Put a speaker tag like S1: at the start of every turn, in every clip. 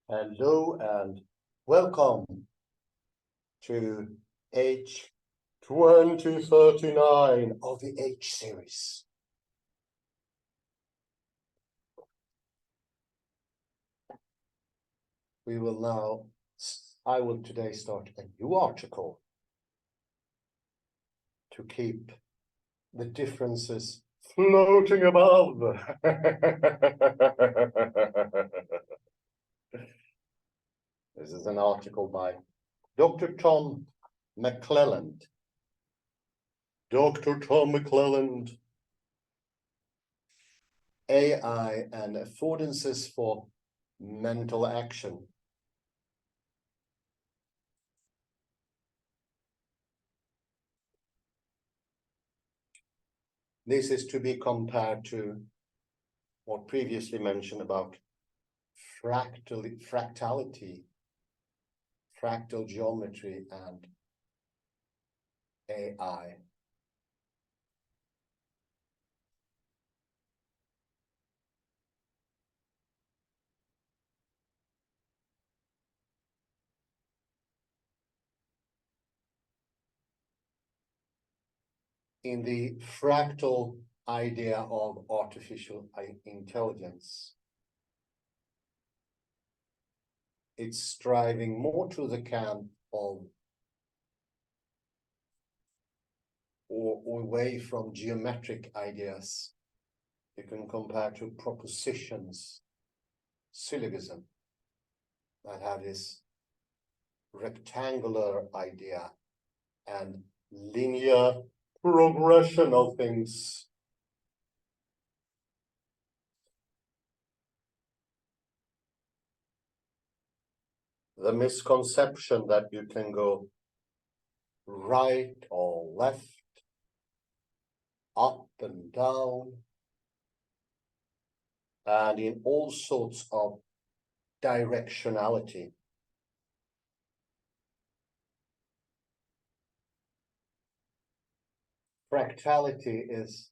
S1: Hello and welcome to H 2039 of the H series. I will today start a new article to keep the differences floating above. This is an article by Dr. Tom McClelland. Dr. Tom McClelland, AI and Affordances for Mental Action. This is to be compared to what previously mentioned about fractality, fractal geometry, and AI. In the fractal idea of artificial intelligence, it's striving more to the camp of or away from geometric ideas. You can compare to propositions, syllogism, that have this rectangular idea and linear progression of things. The misconception that you can go right or left, up and down, and in all sorts of directionality. Fractality is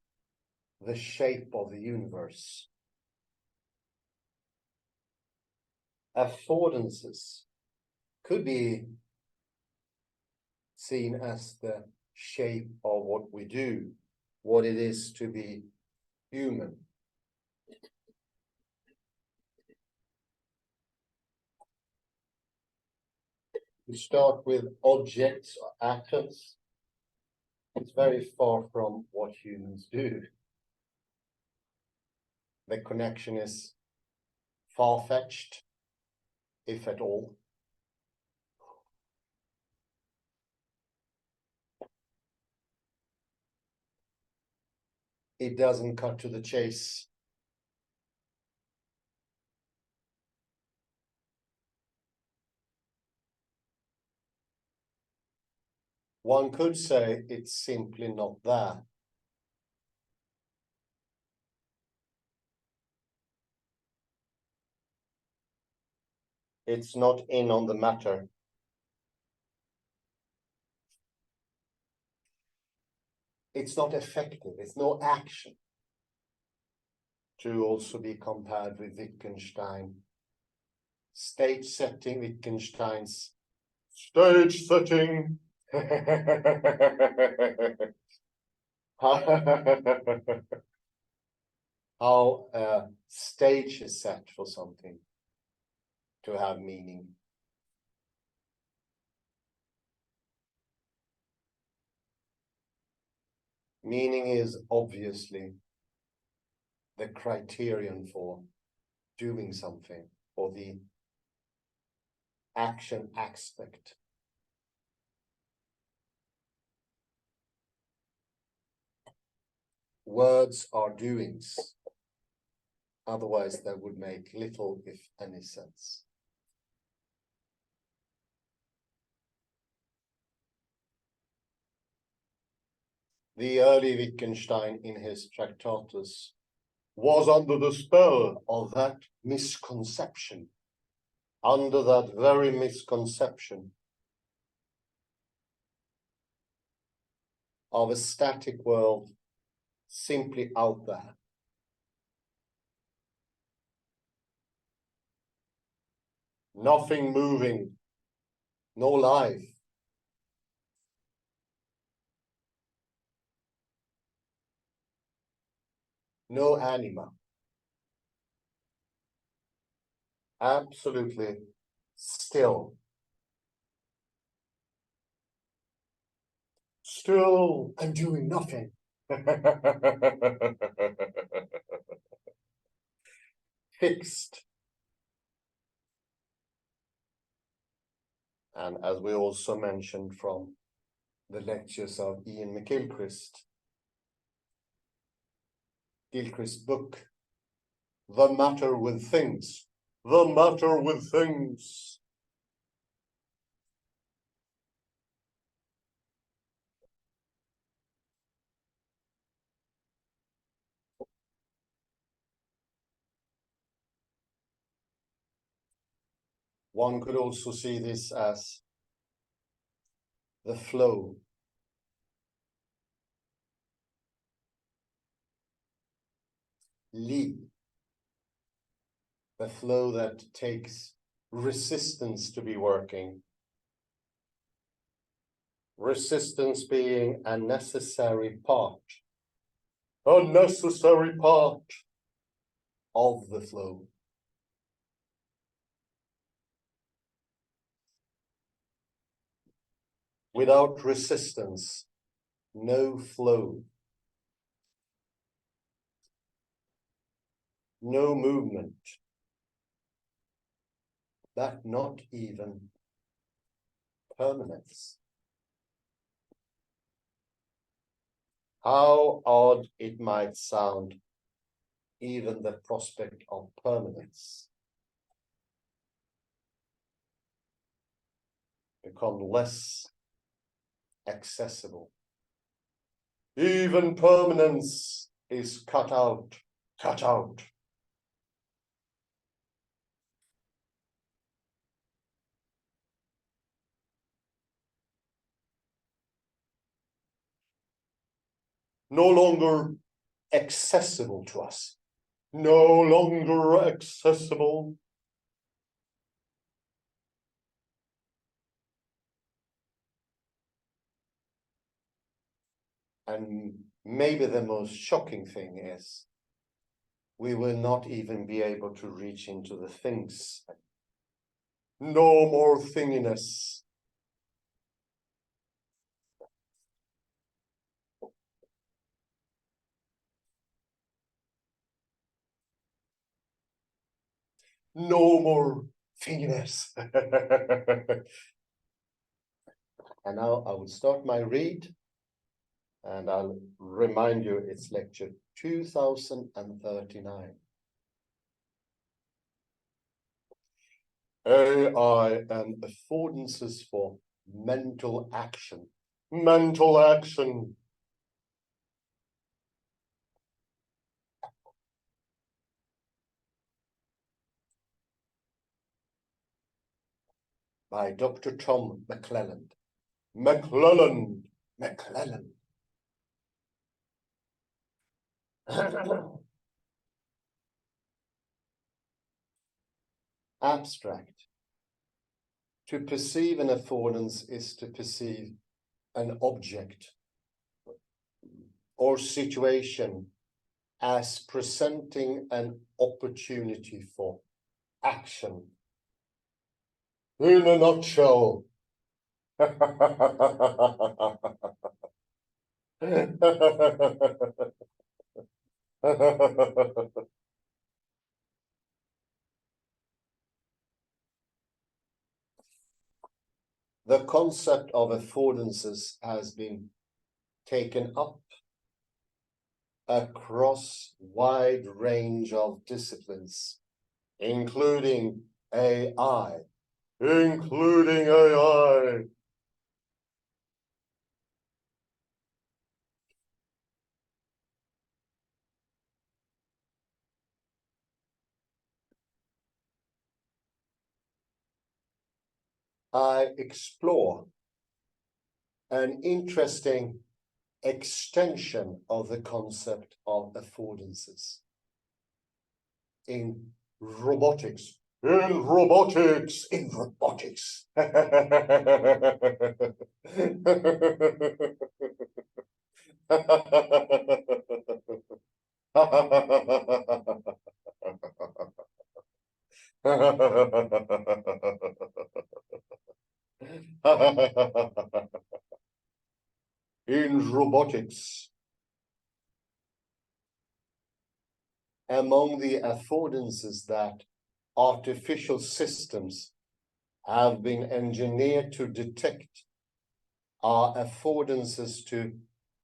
S1: the shape of the universe. Affordances could be seen as the shape of what we do, what it is to be human. We start with objects or atoms. It's very far from what humans do. The connection is far-fetched, if at all. It doesn't cut to the chase. One could say it's simply not there. It's not in on the matter. It's not effective. It's no action. To also be compared with Wittgenstein. Stage setting, Wittgenstein's stage setting. How a stage is set for something to have meaning. Meaning is obviously the criterion for doing something, or the action aspect. Words are doings. Otherwise, that would make little, if any, sense. The early Wittgenstein in his Tractatus was under the spell of that misconception, under that very misconception of a static world simply out there. Nothing moving, no life. No anima. Absolutely still. Still, I'm doing nothing. Fixed. And as we also mentioned from the lectures of Ian Gilchrist's book, The Matter with Things. The Matter with Things. One could also see this as the flow. Li. The flow that takes resistance to be working. Resistance being a necessary part. A necessary part of the flow. Without resistance, no flow. No movement. That not even permanence. How odd it might sound, even the prospect of permanence. Become less accessible. Even permanence is cut out, cut out. No longer accessible to us. No longer accessible. And maybe the most shocking thing is we will not even be able to reach into the things. No more thinginess. No more thinginess. And now I will start my read, and I'll remind you it's lecture 2039. AI and affordances for mental action. Mental action. By Dr. Tom McClelland. McClelland. McClelland. Abstract. To perceive an affordance is to perceive an object or situation as presenting an opportunity for action. In a nutshell. The concept of affordances has been taken up across wide range of disciplines, including AI. Including AI. I explore an interesting extension of the concept of affordances in robotics. In robotics, in robotics. In robotics, among the affordances that artificial systems have been engineered to detect are affordances to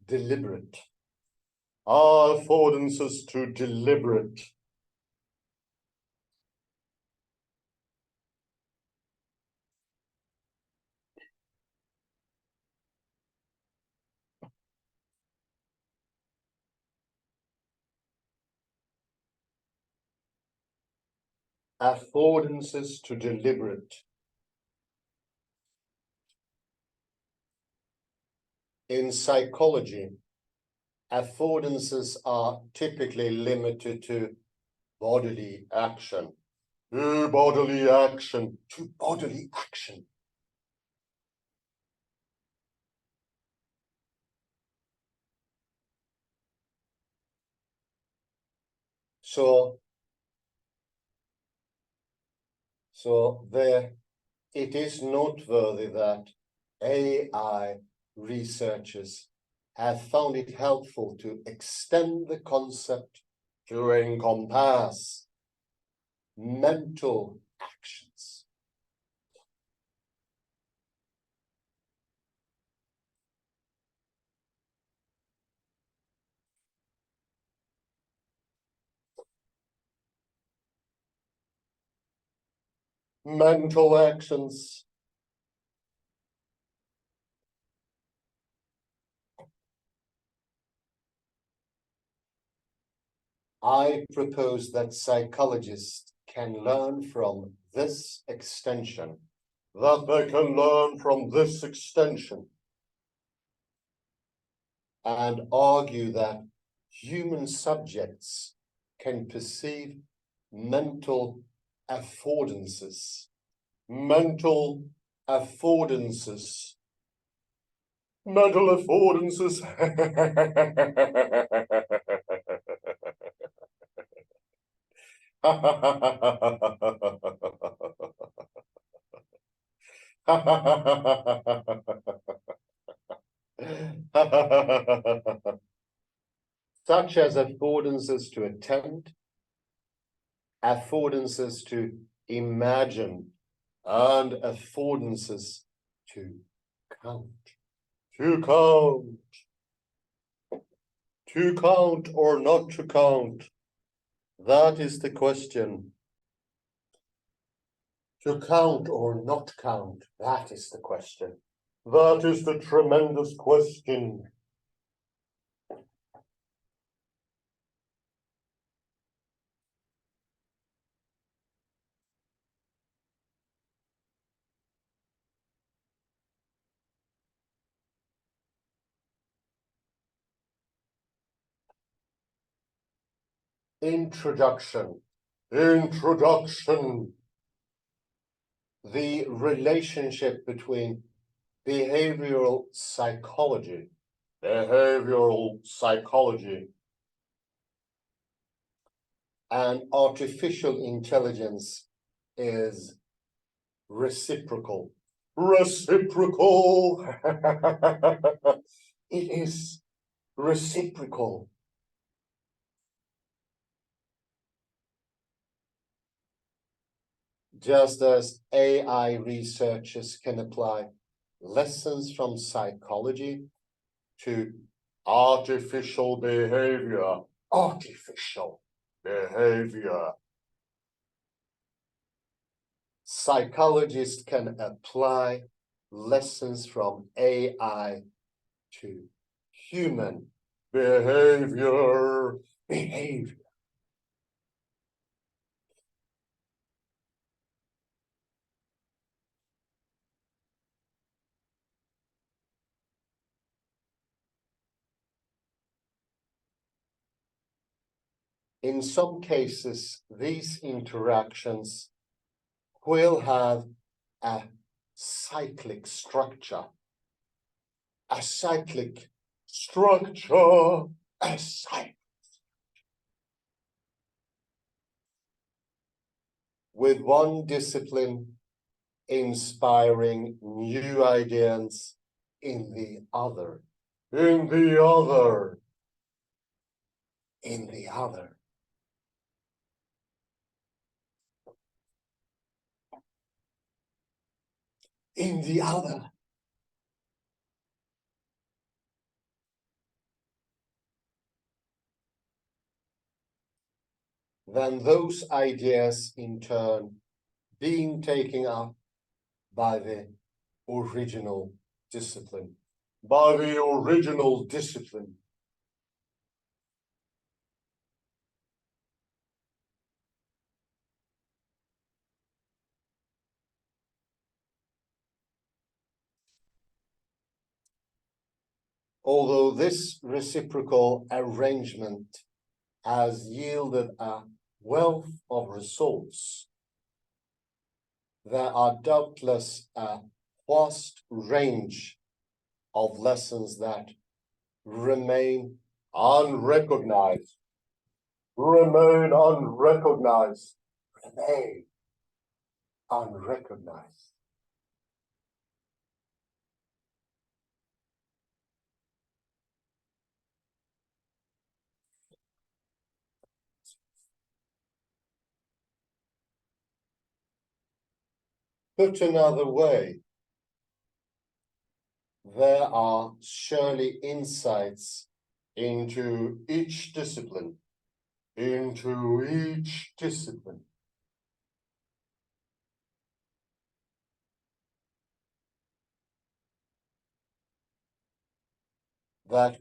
S1: deliberate. Are affordances to deliberate. Affordances to deliberate. In psychology, affordances are typically limited to bodily action. Bodily action, to bodily action. So there, it is noteworthy that AI researchers have found it helpful to extend the concept to encompass mental actions. Mental actions. I propose that psychologists can learn from this extension. That they can learn from this extension. And argue that human subjects can perceive mental affordances. Mental affordances. Mental affordances. Such as affordances to attempt, affordances to imagine, and affordances to count. To count. To count or not to count? That is the question. To count or not count? That is the question. That is the tremendous question. Introduction. Introduction. The relationship between behavioral psychology and artificial intelligence is reciprocal. Reciprocal. It is reciprocal. Just as AI researchers can apply lessons from psychology to artificial behavior. Artificial behavior. Psychologists can apply lessons from AI to human behavior. Behavior. In some cases, these interactions will have a cyclic structure. A cyclic structure. A cyclic. With one discipline inspiring new ideas in the other. In the other. In the other. In the other. Then those ideas in turn being taken up by the original discipline. By the original discipline. Although this reciprocal arrangement has yielded a wealth of results, there are doubtless a vast range of lessons that remain unrecognized. Remain unrecognized. Remain unrecognized. Put another way, there are surely insights into each discipline, that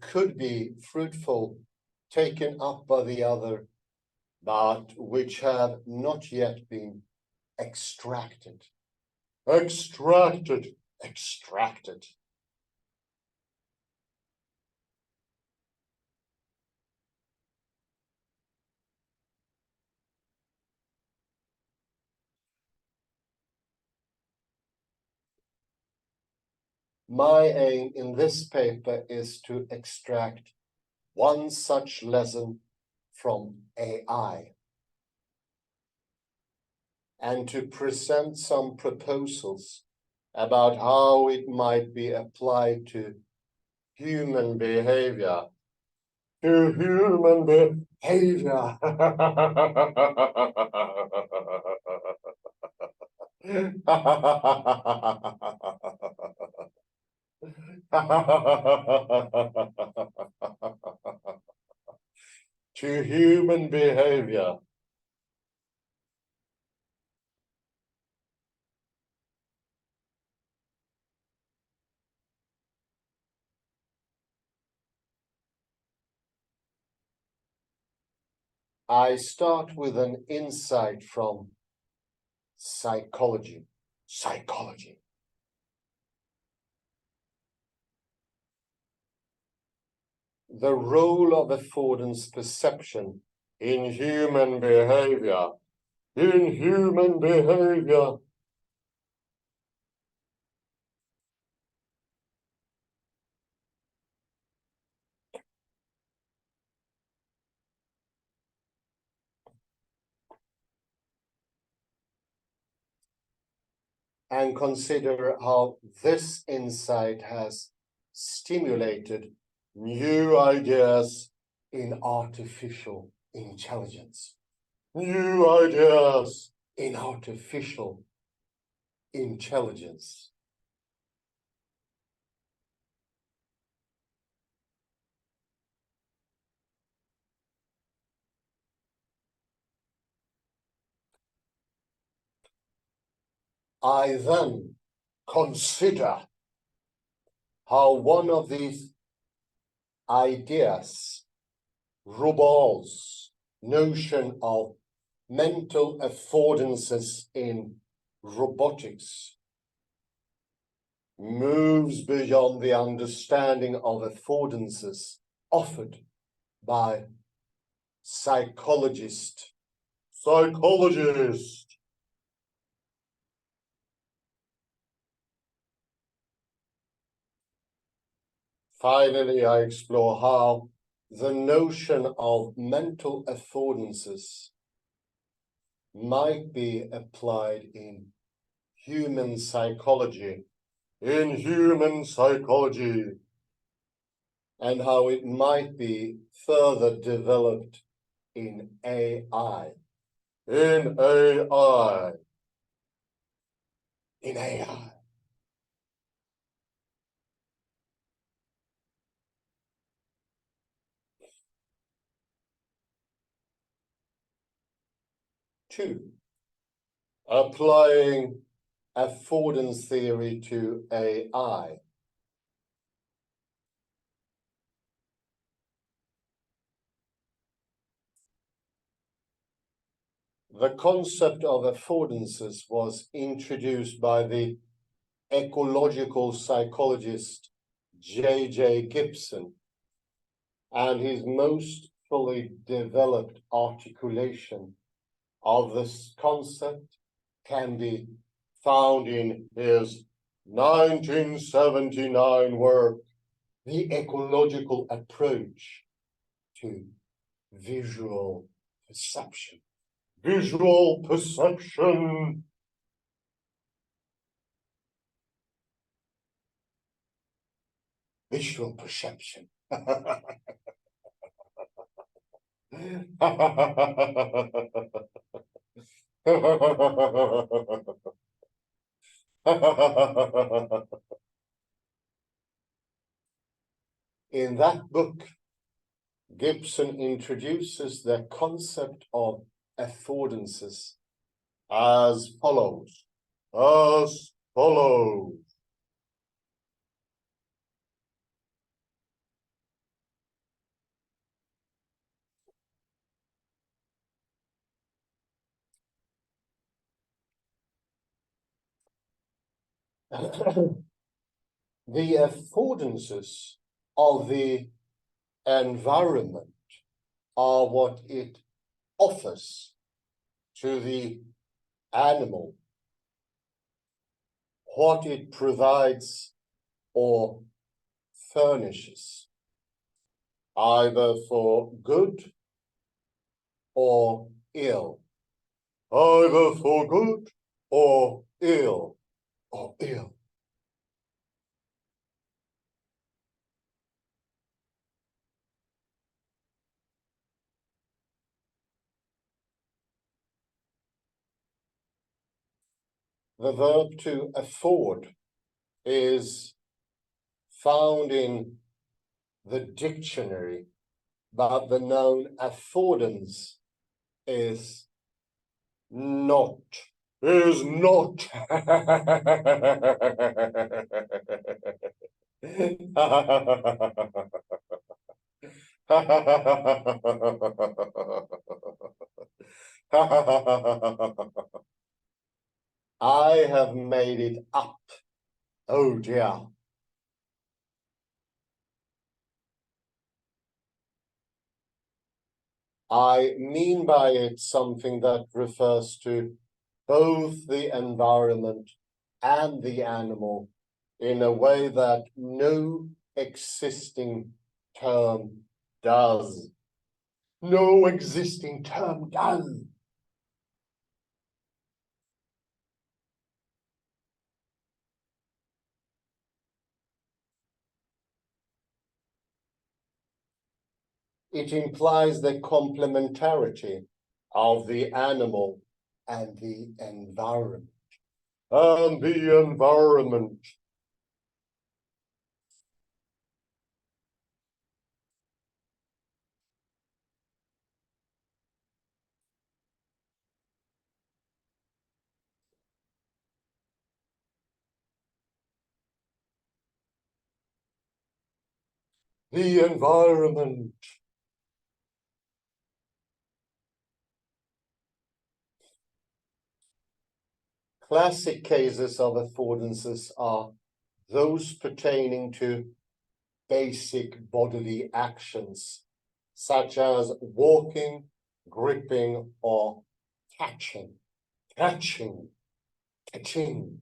S1: could be fruitful, taken up by the other, but which have not yet been extracted. Extracted. My aim in this paper is to extract one such lesson from AI and to present some proposals about how it might be applied to human behavior. To human behavior. To human behavior. I start with an insight from psychology. Psychology. The role of affordance perception in human behavior. In human behavior. And consider how this insight has stimulated new ideas in artificial intelligence. New ideas in artificial intelligence. I then consider how one of these ideas, Rubal's notion of mental affordances in robotics, moves beyond the understanding of affordances offered by psychologists Finally, I explore how the notion of mental affordances might be applied in human psychology, and how it might be further developed in AI. In AI. In AI. Two, applying affordance theory to AI. The concept of affordances was introduced by the ecological psychologist J.J. Gibson, and his most fully developed articulation of this concept can be found in his 1979 work, The Ecological Approach to Visual Perception. Visual perception. Visual perception. In that book, Gibson introduces the concept of affordances as follows. As follows. The affordances of the environment are what it offers to the animal, what it provides or furnishes, either for good or ill. Either for good or ill. Or ill. The verb to afford is found in the dictionary, but the noun affordance is not. Is not. I have made it up. Oh dear. I mean by it something that refers to both the environment and the animal in a way that no existing term does. No existing term does. It implies the complementarity of the animal and the environment. And the environment. The environment. Classic cases of affordances are those pertaining to basic bodily actions, such as walking, gripping, or catching. Catching. Catching.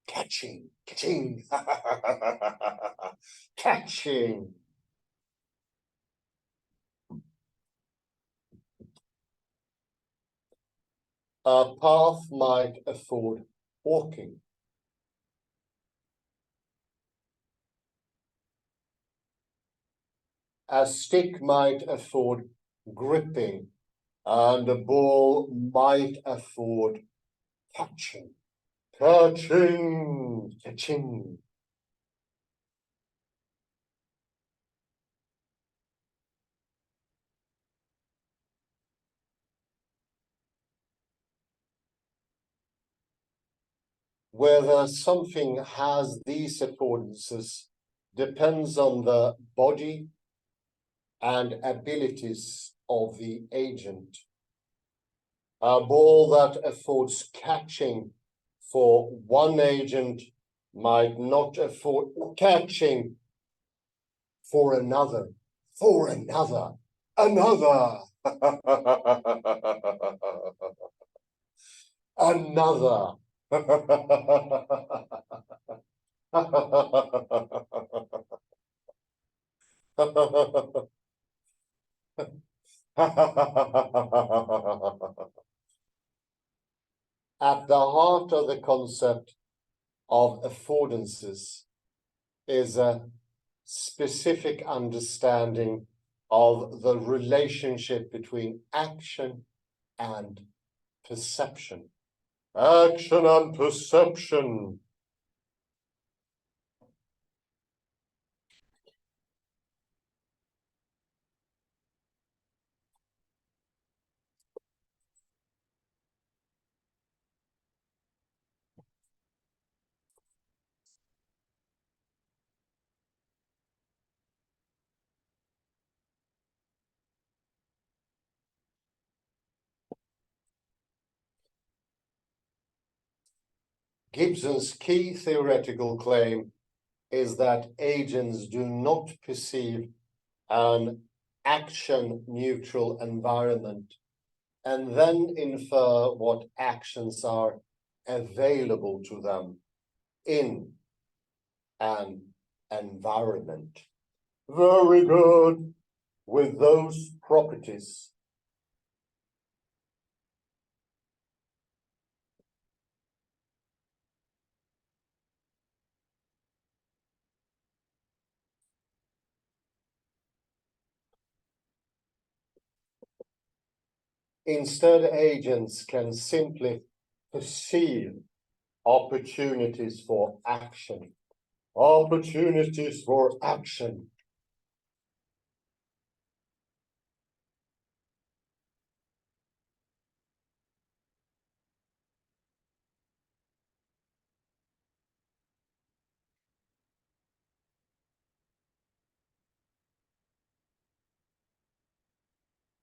S1: catching, catching, catching. A path might afford walking. A stick might afford gripping, and a ball might afford catching. Catching, catching. Whether something has these affordances depends on the body and abilities of the agent. A ball that affords catching for one agent might not afford catching for another, another, another. At the heart of the concept of affordances is a specific understanding of the relationship between action and perception. Action and perception. Gibson's key theoretical claim is that agents do not perceive an action-neutral environment and then infer what actions are available to them in an environment. Very good. With those properties, instead, agents can simply perceive opportunities for action. Opportunities for action.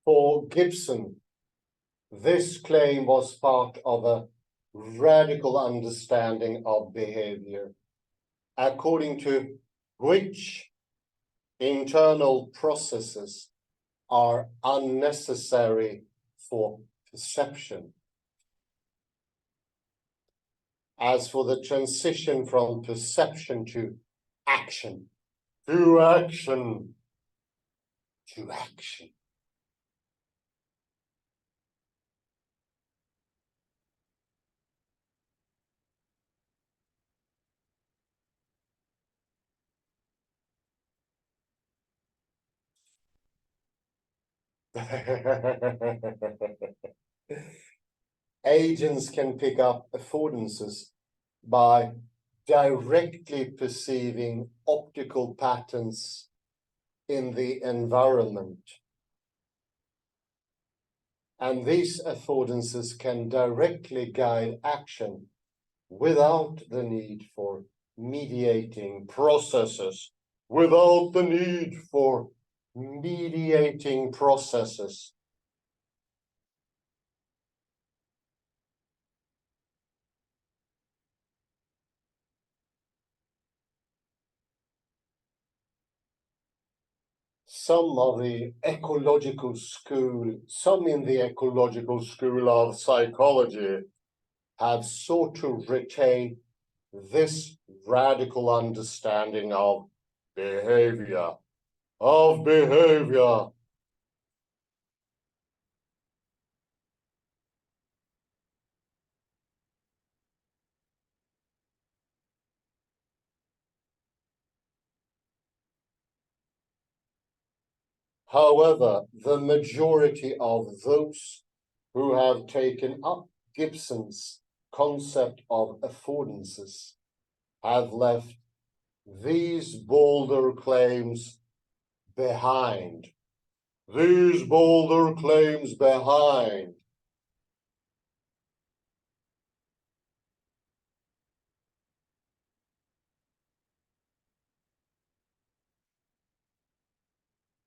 S1: For Gibson, this claim was part of a radical understanding of behavior, according to which internal processes are unnecessary for perception. As for the transition from perception to action, to action, to action. Agents can pick up affordances by directly perceiving optical patterns in the environment. And these affordances can directly guide action without the need for mediating processes. Without the need for mediating processes. Some in the ecological school of psychology have sought to retain this radical understanding of behavior, of behavior. However, the majority of those who have taken up Gibson's concept of affordances have left these bolder claims behind. These bolder claims behind.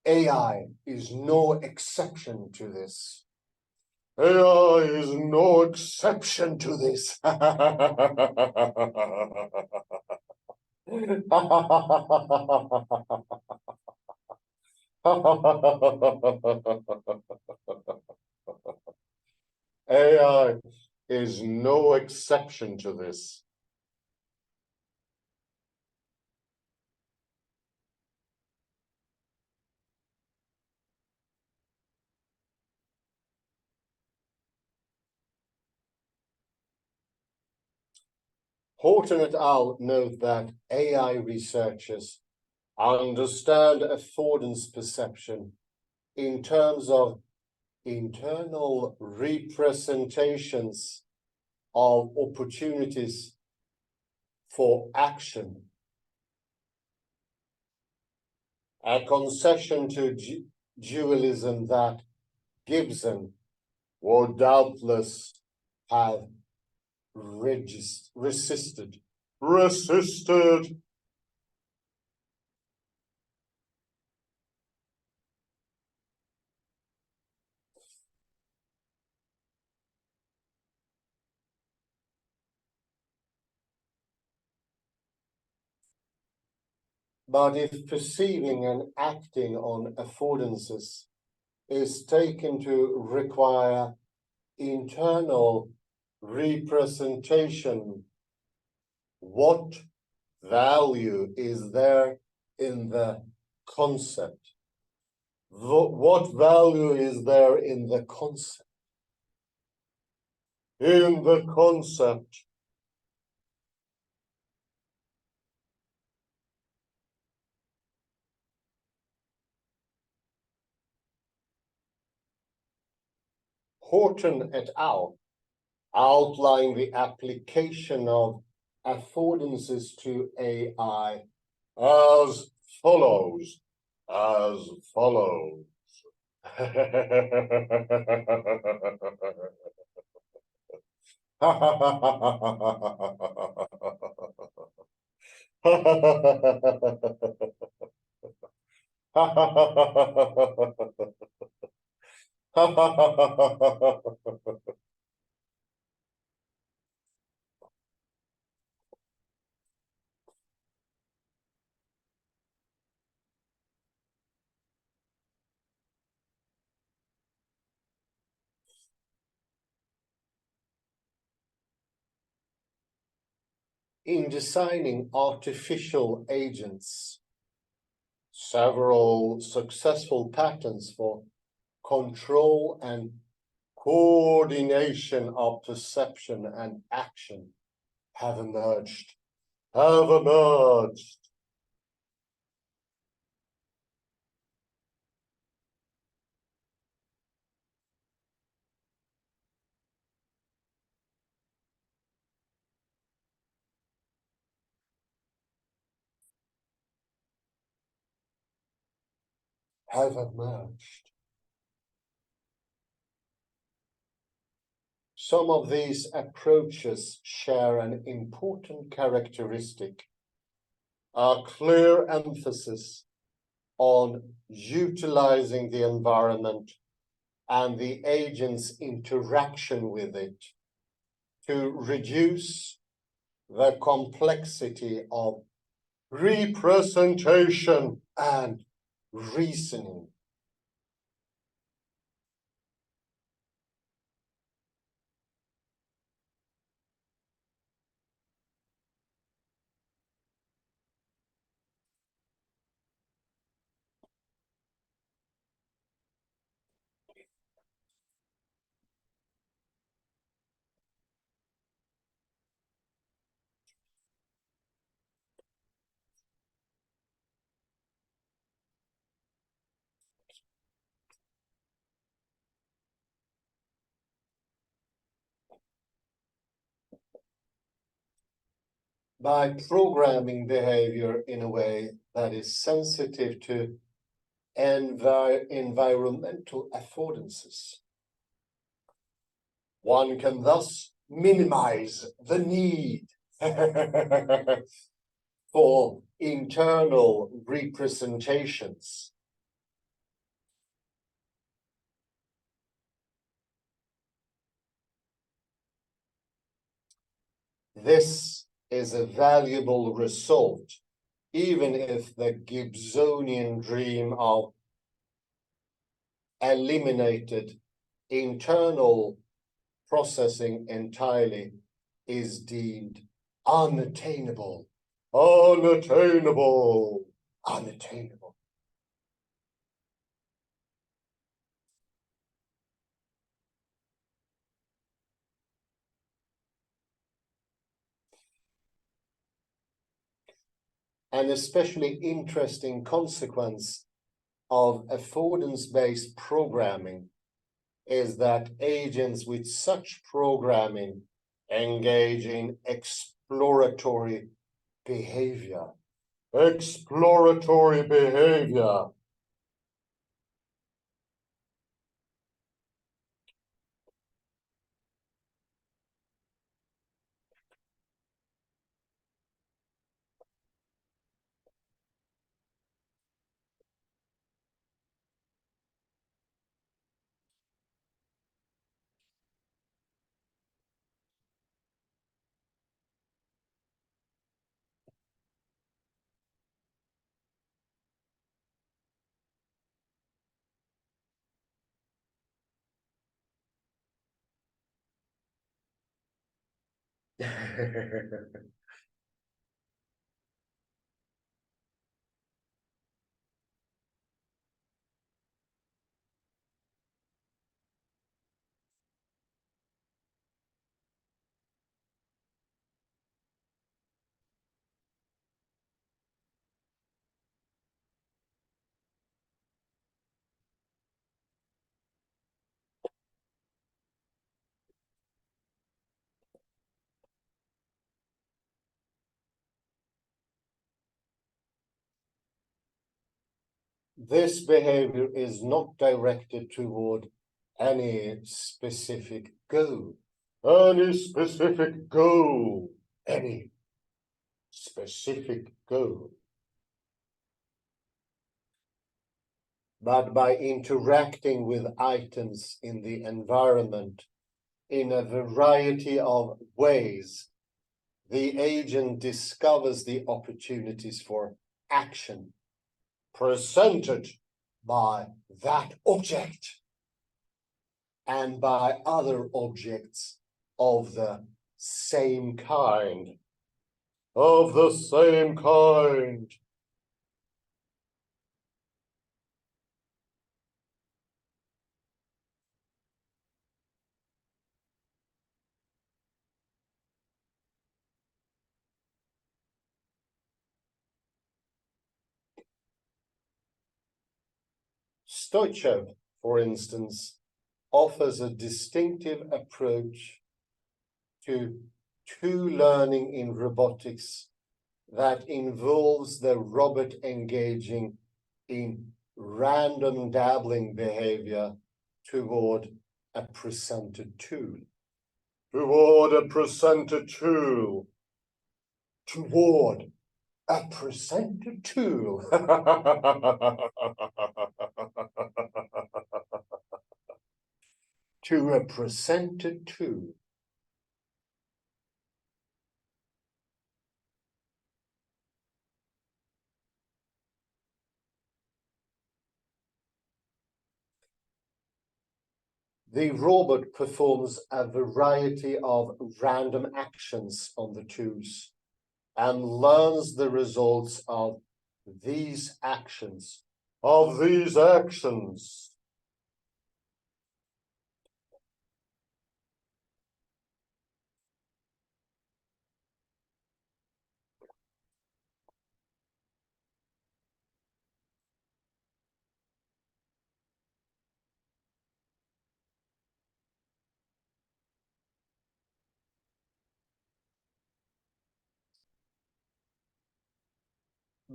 S1: AI is no exception to this. AI is no exception to this. AI is no exception to this. Horton et al. Note that AI researchers understand affordance perception in terms of internal representations of opportunities for action, a concession to dualism that Gibson would doubtless have resisted. But if perceiving and acting on affordances is taken to require internal representation, what value is there in the concept? What value is there in the concept? In the concept. Horton et al. Outline the application of affordances to AI as follows. As follows. In designing artificial agents, several successful patents for control and coordination of perception and action have emerged. Have emerged. Some of these approaches share an important characteristic, a clear emphasis on utilizing the environment and the agent's interaction with it to reduce the complexity of representation and reasoning. by programming behavior in a way that is sensitive to environmental affordances. One can thus minimize the need for internal representations. This is a valuable result, even if the Gibbsonian dream of eliminated internal processing entirely is deemed unattainable. Unattainable. Unattainable. An especially interesting consequence of affordance-based programming is that agents with such programming engage in exploratory behavior. Exploratory behavior. This behavior is not directed toward any specific goal. Any specific goal. Any specific goal. But by interacting with items in the environment in a variety of ways, the agent discovers the opportunities for action presented by that object and by other objects of the same kind. Of the same kind. Stoichev, for instance, offers a distinctive approach to learning in robotics that involves the robot engaging in random dabbling behavior toward a presented tool. Toward a presented tool. Toward a presented tool. To a presented tool. The robot performs a variety of random actions on the tools and learns the results of these actions. Of these actions.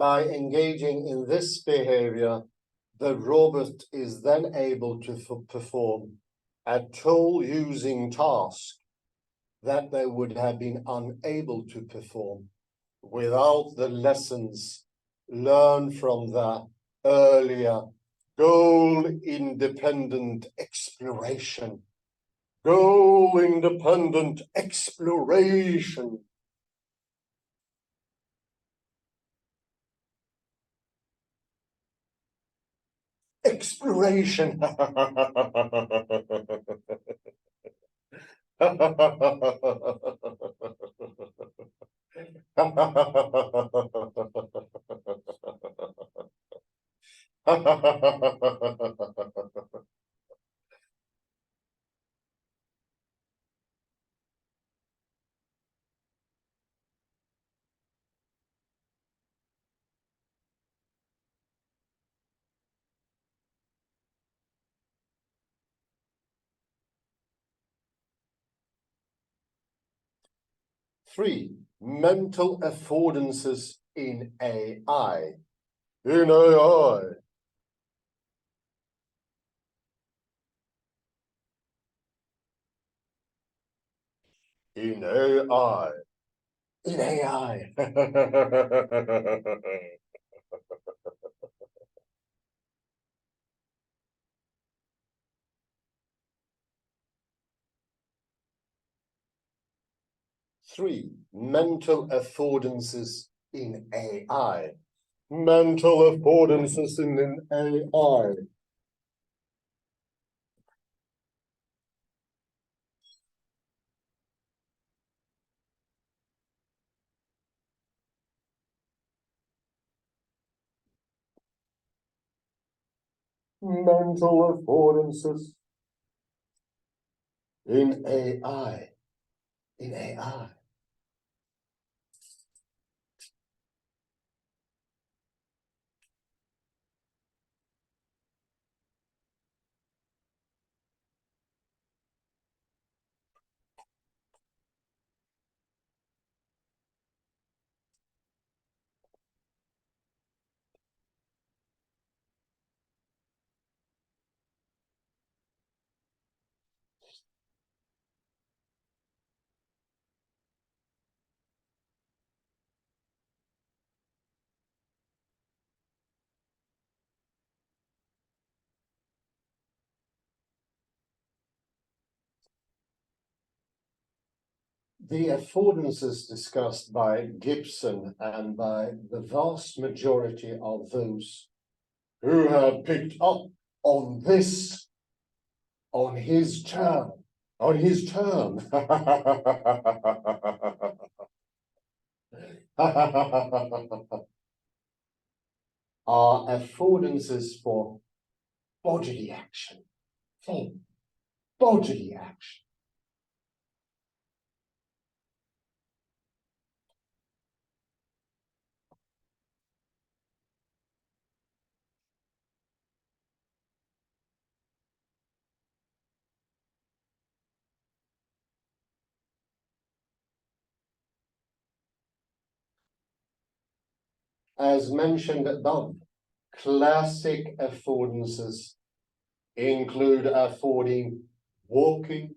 S1: by engaging in this behavior, the robot is then able to perform a tool-using task that they would have been unable to perform without the lessons learned from the earlier goal-independent exploration. Goal-independent exploration. Exploration. Three, mental affordances in AI. In AI. In AI. In AI. Three, mental affordances in AI. Mental affordances in AI. Mental affordances in AI. In AI. The affordances discussed by Gibson and by the vast majority of those who have picked up on this on his term, are affordances for bodily action. For bodily action. As mentioned above, classic affordances include affording walking,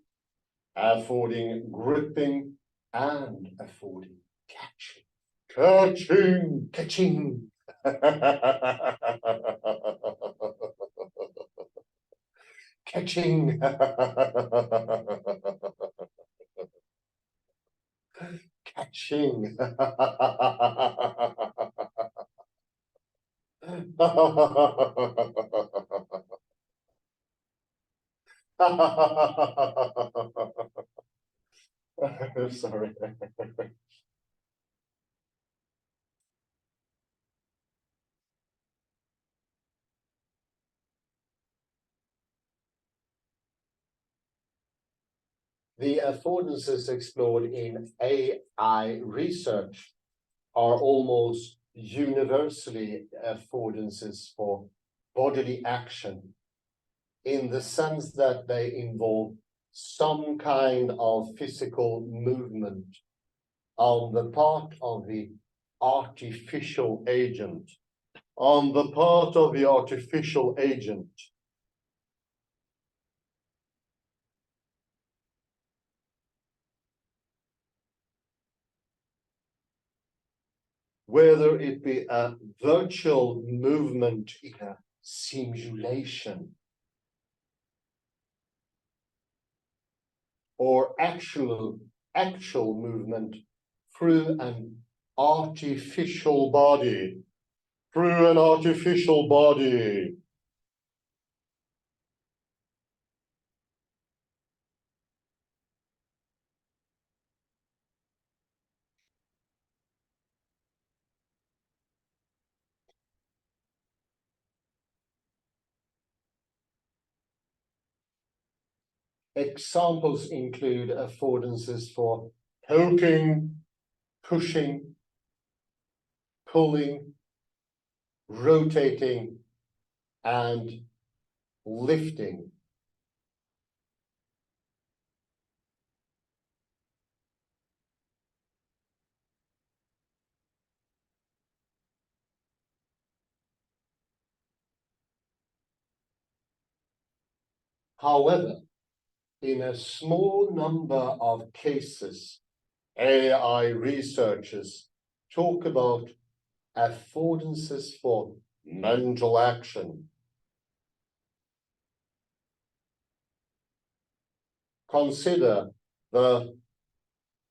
S1: affording gripping, and affording catching. Catching, catching. Catching. Catching. Sorry. The affordances explored in AI research are almost universally affordances for bodily action, in the sense that they involve some kind of physical movement on the part of the artificial agent, on the part of the artificial agent, whether it be a virtual movement in a simulation or actual movement through an artificial body, Examples include affordances for poking, pushing, pulling, rotating, and lifting. However, in a small number of cases, AI researchers talk about affordances for mental action. Consider the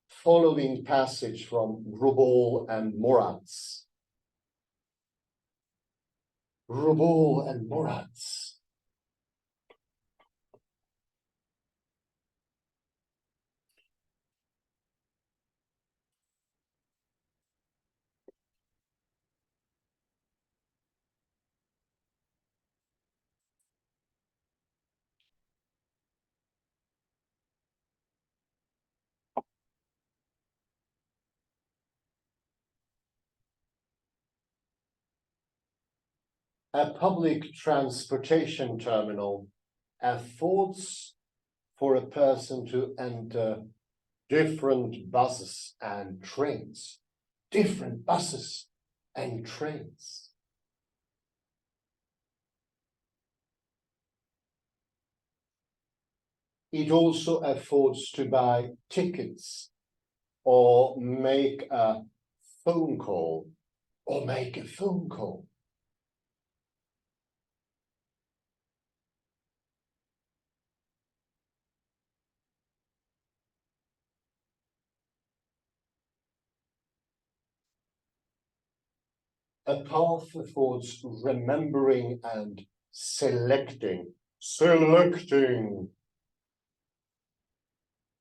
S1: following passage from Rubel and Moratz. Rubel and Moratz. A public transportation terminal affords for a person to enter different buses and trains. Different buses and trains. It also affords to buy tickets or make a phone call A path affords remembering and selecting.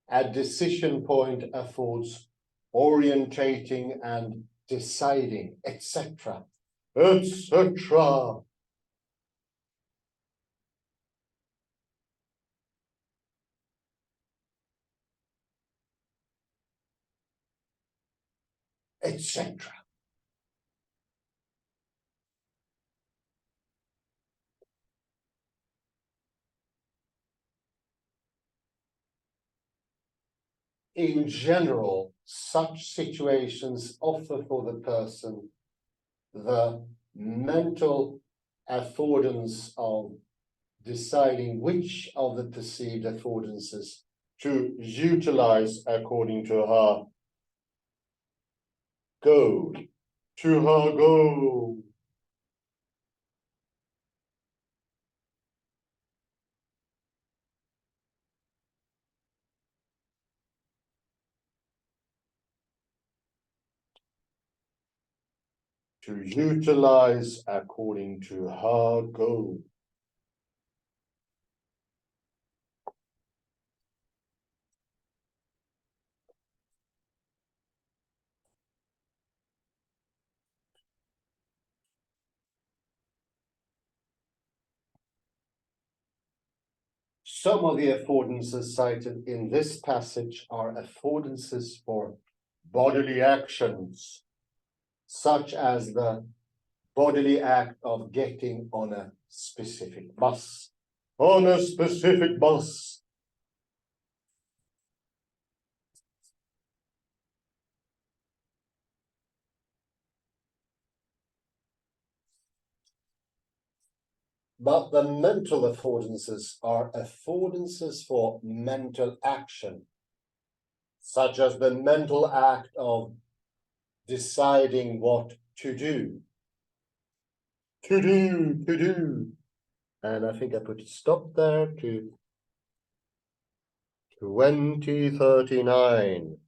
S1: A decision point affords orientating and deciding, etc. etc. etc. In general, such situations offer for the person the mental affordance of deciding which of the perceived affordances to utilize according to her goal. To utilize according to her goal. Some of the affordances cited in this passage are affordances for bodily actions, such as the bodily act of getting on a specific bus. But the mental affordances are affordances for mental action, such as the mental act of deciding what to do. To do. And I think I put a stop there to 2039.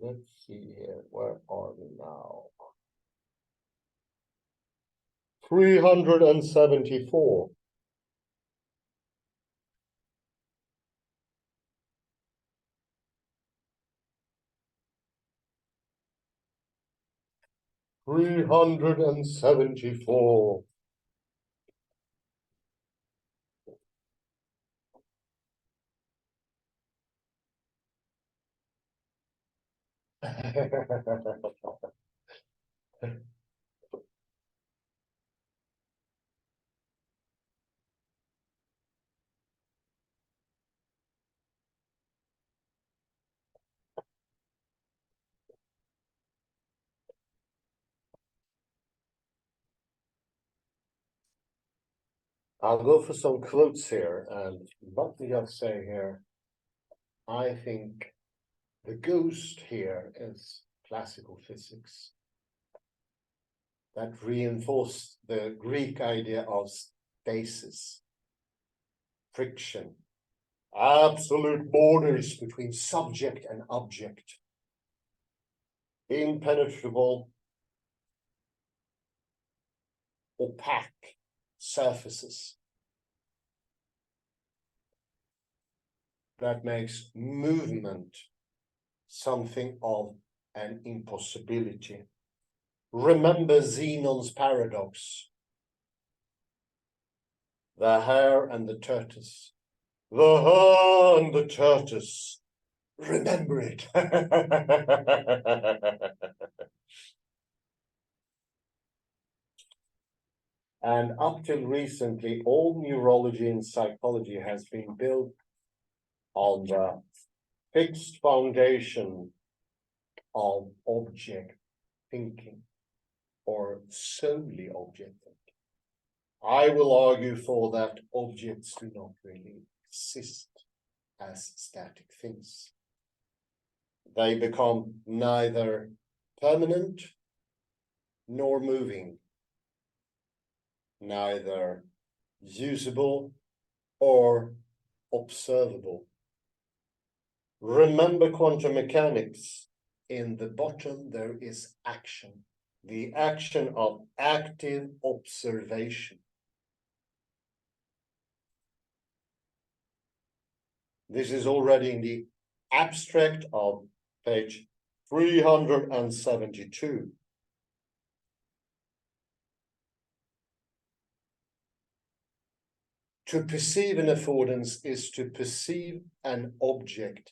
S1: Let's see here, where are we now? 374. Three hundred and 74. I'll go for some quotes here, and what we have say here, I think the ghost here is classical physics that reinforced the Greek idea of stasis, friction, absolute borders between subject and object, impenetrable, opaque surfaces that makes movement something of an impossibility. Remember Zenon's paradox, the hare and the tortoise. The hare and the tortoise. Remember it. And up till recently, all neurology and psychology has been built on the fixed foundation of object thinking, or solely object thinking. I will argue for that objects do not really exist as static things. They become neither permanent nor moving, neither usable or observable. Remember quantum mechanics. In the bottom, there is action, the action of active observation. This is already in the abstract of page 372. To perceive an affordance is to perceive an object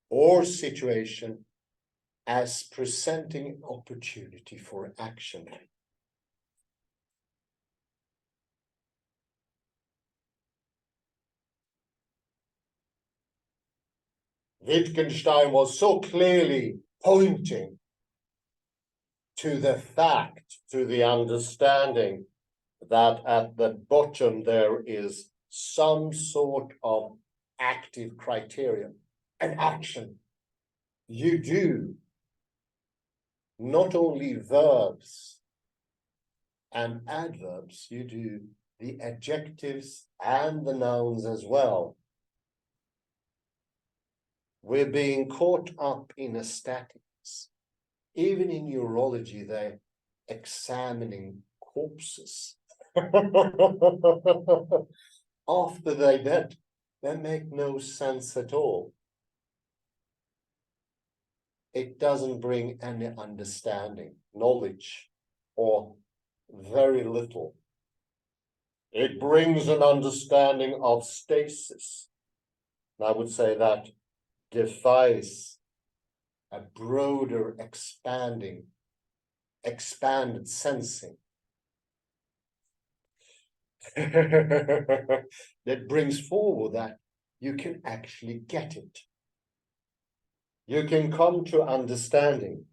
S1: or situation as presenting an opportunity for action. Wittgenstein was so clearly pointing to the fact, to the understanding that at the bottom there is some sort of active criterion, an action. You do not only verbs and adverbs, you do the adjectives and the nouns as well. We're being caught up in aesthetics. Even in neurology, they're examining corpses. After they're dead, they make no sense at all. It doesn't bring any understanding, knowledge, or very little. It brings an understanding of stasis. And I would say that defies a broader expanded sensing. That brings forward that you can actually get it. You can come to understanding.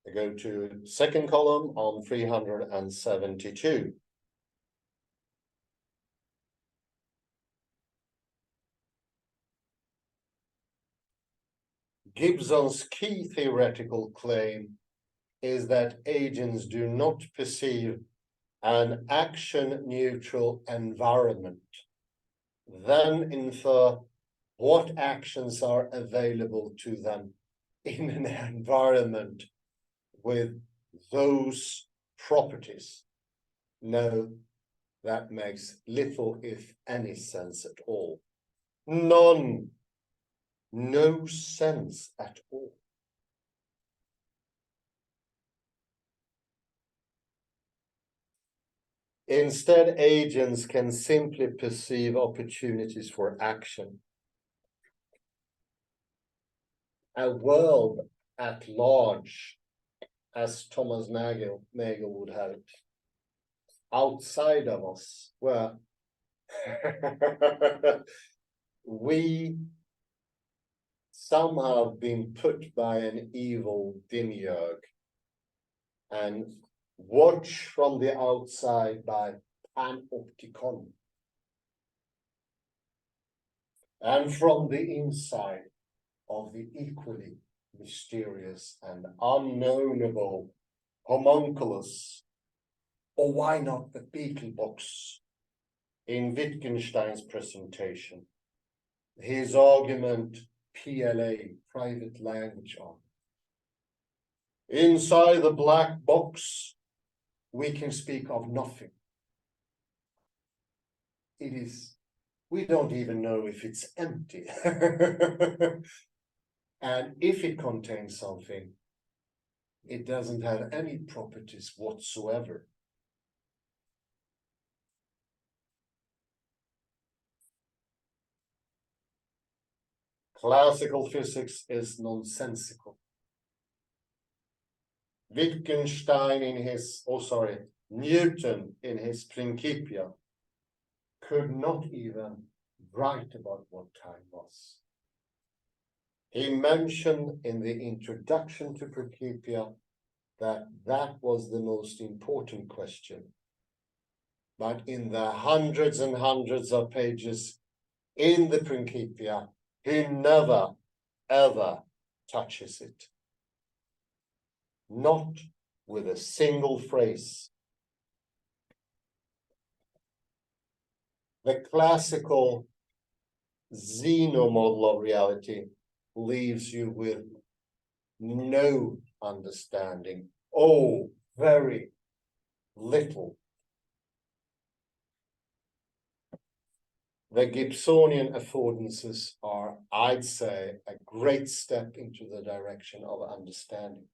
S1: I go to second column on 372. Gibson's key theoretical claim is that agents do not perceive an action-neutral environment, then infer what actions are available to them in an environment with those properties. No, that makes little, if any, sense at all. None. No sense at all. Instead, agents can simply perceive opportunities for action. A world at large, as Thomas Nagel would have it, outside of us, where we somehow have been put by an evil demiurge and watch from the outside by panopticon, and from the inside of the equally mysterious and unknowable homunculus, or why not the beetle box in Wittgenstein's presentation, his argument PLA, private language art. Inside the black box, we can speak of nothing. It is, we don't even know if it's empty. And if it contains something, it doesn't have any properties whatsoever. Classical physics is nonsensical. Wittgenstein in his, Newton in his Principia could not even write about what time was. He mentioned in the introduction to Principia that that was the most important question. But in the hundreds and hundreds of pages in the Principia, he never, ever touches it. Not with a single phrase. The classical Zeno model of reality leaves you with no understanding. Oh, very little. The Gibsonian affordances are, I'd say, a great step into the direction of understanding.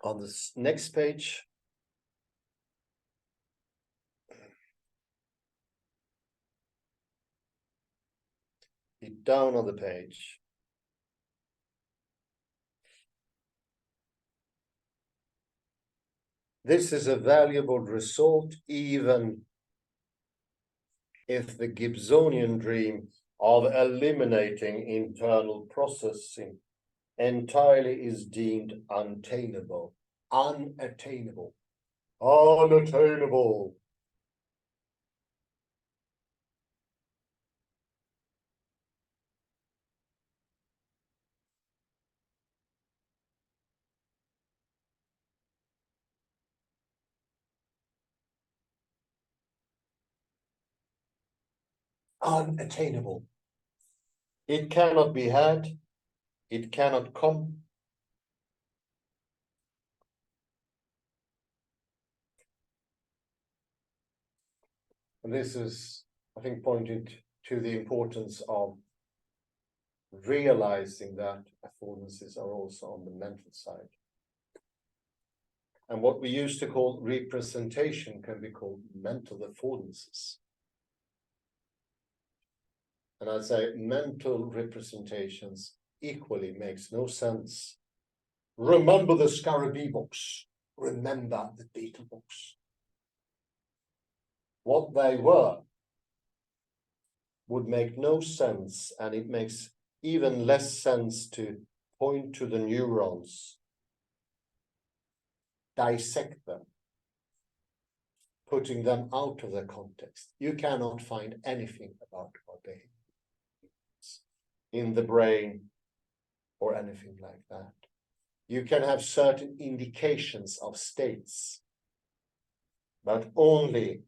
S1: On this next page, down on the page, this is a valuable result, even if the Gibsonian dream of eliminating internal processing entirely is deemed unattainable. Unattainable. Unattainable. unattainable. It cannot be had, it cannot come. And this is, I think, pointed to the importance of realizing that affordances are also on the mental side. And what we used to call representation can be called mental affordances. And I say mental representations equally makes no sense. Remember the Scarabee box. Remember the Beetle box. What they were would make no sense, and it makes even less sense to point to the neurons, dissect them, putting them out of their context. You cannot find anything about our behavior in the brain or anything like that. You can have certain indications of states, but only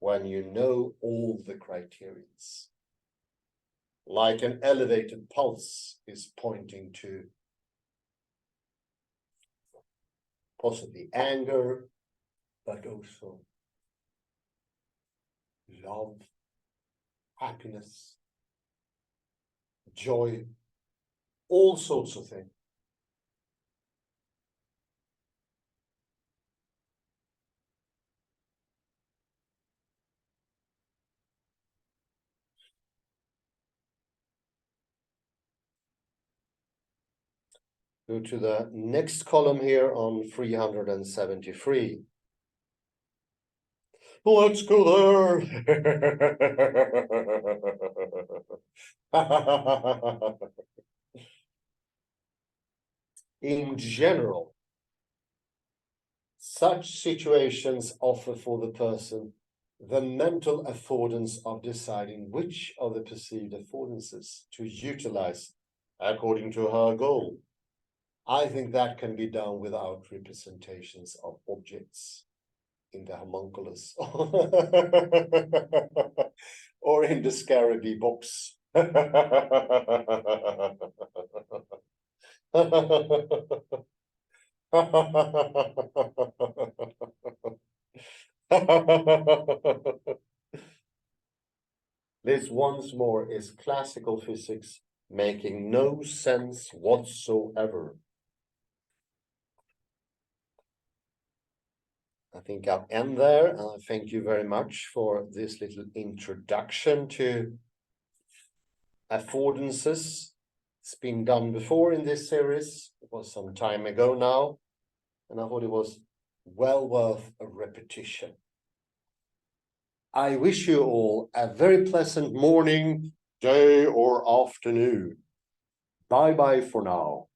S1: when you know all the criterions. Like an elevated pulse is pointing to possibly anger, but also love, happiness, joy, all sorts of things. Go to the next column here on 373. Let's go there. In general, such situations offer for the person the mental affordance of deciding which of the perceived affordances to utilize according to her goal. I think that can be done without representations of objects in the homunculus or in the Scarabee box. This once more is classical physics making no sense whatsoever. I think I'll end there. Thank you very much for this little introduction to affordances. It's been done before in this series. It was some time ago now, and I thought it was well worth a repetition. I wish you all a very pleasant morning, day, or afternoon. Bye-bye for now.